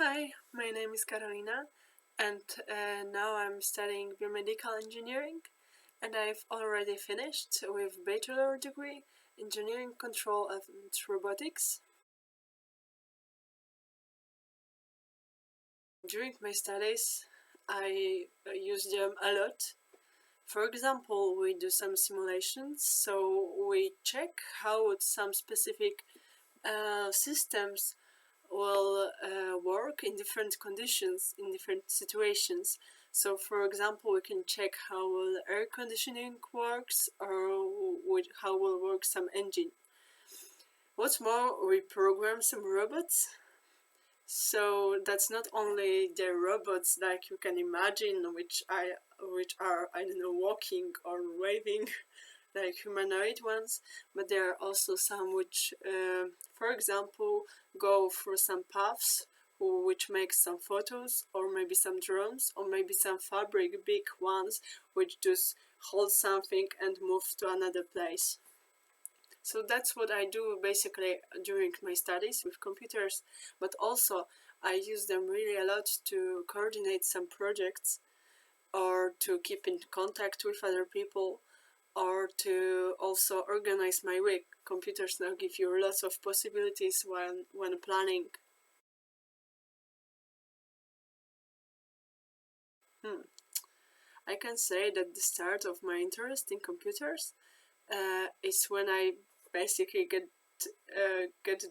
Hi, my name is Karolina, and now I'm studying biomedical engineering, and I've already finished with bachelor degree engineering control and robotics. During my studies, I use them a lot. For example, we do some simulations, so we check how some specific systems will work in different conditions, in different situations. So, for example, we can check how will air conditioning works or how will work some engine. What's more, we program some robots. So that's not only the robots like you can imagine, which are I don't know walking or waving, like humanoid ones, but there are also some which, for example, go through some paths, which make some photos, or maybe some drones, or maybe some fabric big ones, which just hold something and move to another place. So that's what I do basically during my studies with computers, but also I use them really a lot to coordinate some projects or to keep in contact with other people or to also organize my week. Computers now give you lots of possibilities when planning. Hmm. I can say that the start of my interest in computers is when I basically get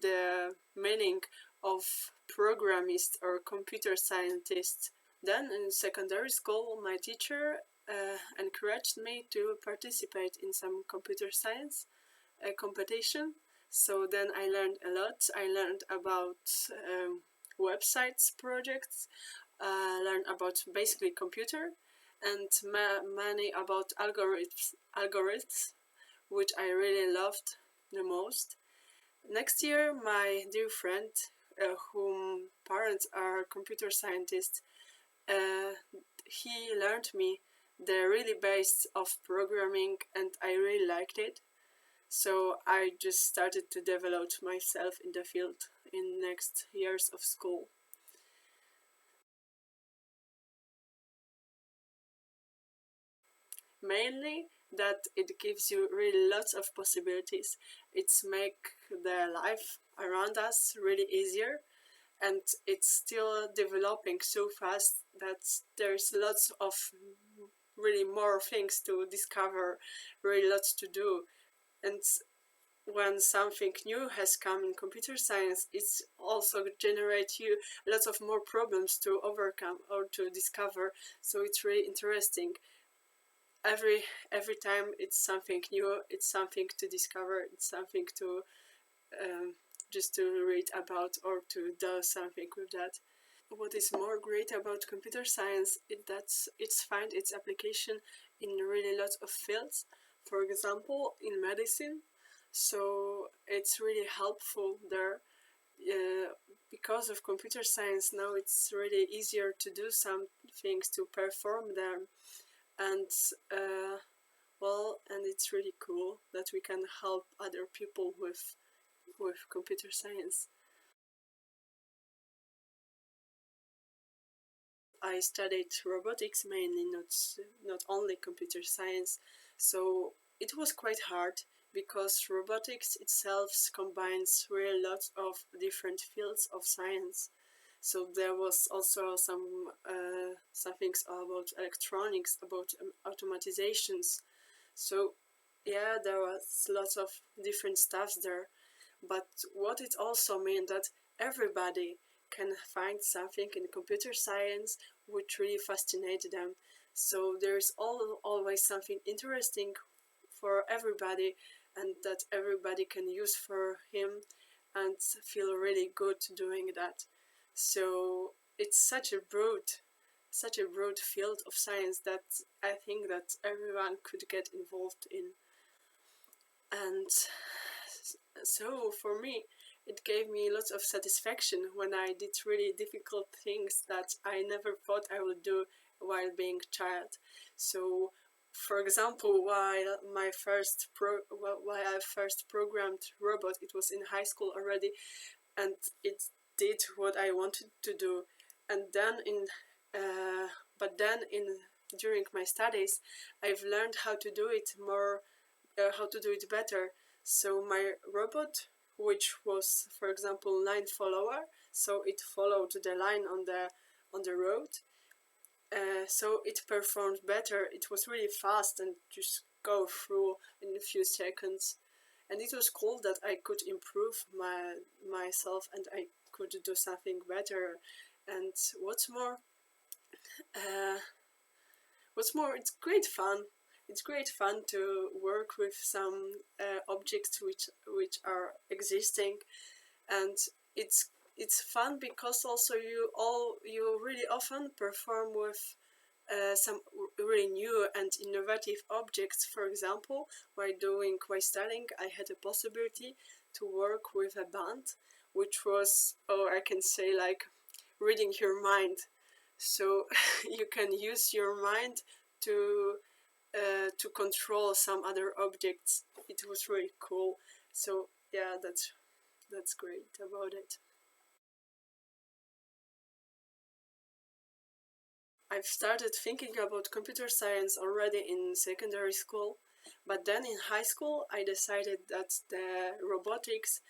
the meaning of programmist or computer scientist. Then in secondary school, my teacher encouraged me to participate in some computer science competition. So then I learned a lot. I learned about websites projects, learned about basically computer, and many about algorithms, which I really loved the most. Next year, my dear friend, whom parents are computer scientists, uh, he learned me the really base of programming, and I really liked it. So I just started to develop myself in the field in next years of school. Mainly that it gives you really lots of possibilities. It's make the life around us really easier, and it's still developing so fast that there's lots of really more things to discover, really lots to do. And when something new has come in computer science, it's also generate you lots of more problems to overcome or to discover. So it's really interesting. Every time it's something new, it's something to discover, it's something to um, just to read about or to do something with that. What is more great about computer science is that it's find its application in really lots of fields. For example, in medicine, so it's really helpful there. Uh, because of computer science now it's really easier to do some things to perform them, and and it's really cool that we can help other people with computer science. I studied robotics mainly, not only computer science. So it was quite hard because robotics itself combines really lots of different fields of science. So there was also some things about electronics, about automatizations. So yeah, there was lots of different stuffs there. But what it also meant that everybody can find something in computer science which really fascinated them. So there's always something interesting for everybody, and that everybody can use for him and feel really good doing that. So it's such a broad field of science that I think that everyone could get involved in. And so for me, it gave me lots of satisfaction when I did really difficult things that I never thought I would do while being a child. So, for example, while I first programmed robot, it was in high school already, and it did what I wanted to do. And then during my studies, I've learned how to do it more, how to do it better. So my robot, which was, for example, line follower, so it followed the line on the road. So it performed better. It was really fast and just go through in a few seconds. And it was cool that I could improve myself and I could do something better. And what's more, it's great fun. It's great fun to work with some objects which are existing, and it's fun because also you really often perform with some really new and innovative objects. For example, while studying, I had a possibility to work with a band, which was, I can say, like reading your mind. So you can use your mind to control some other objects. It was really cool. So yeah, that's great about it. I've started thinking about computer science already in secondary school, but then in high school I decided that the robotics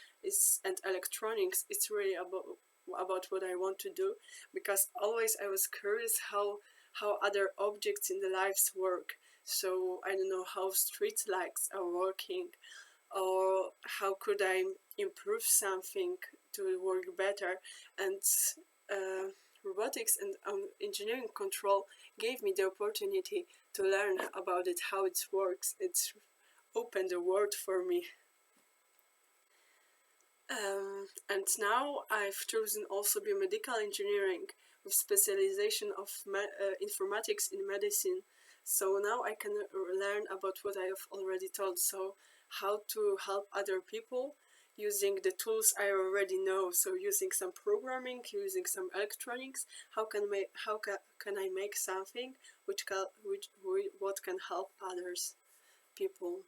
and electronics is really about what I want to do, because always I was curious how other objects in the lives work. So I don't know how street lights are working, or how could I improve something to work better. And uh, robotics and engineering control gave me the opportunity to learn about it, how it works. It's opened the world for me. And now I've chosen also biomedical engineering with specialization of informatics in medicine. So now I can learn about what I have already told. So how to help other people using the tools I already know. So using some programming, using some electronics, can I make something what can help others people.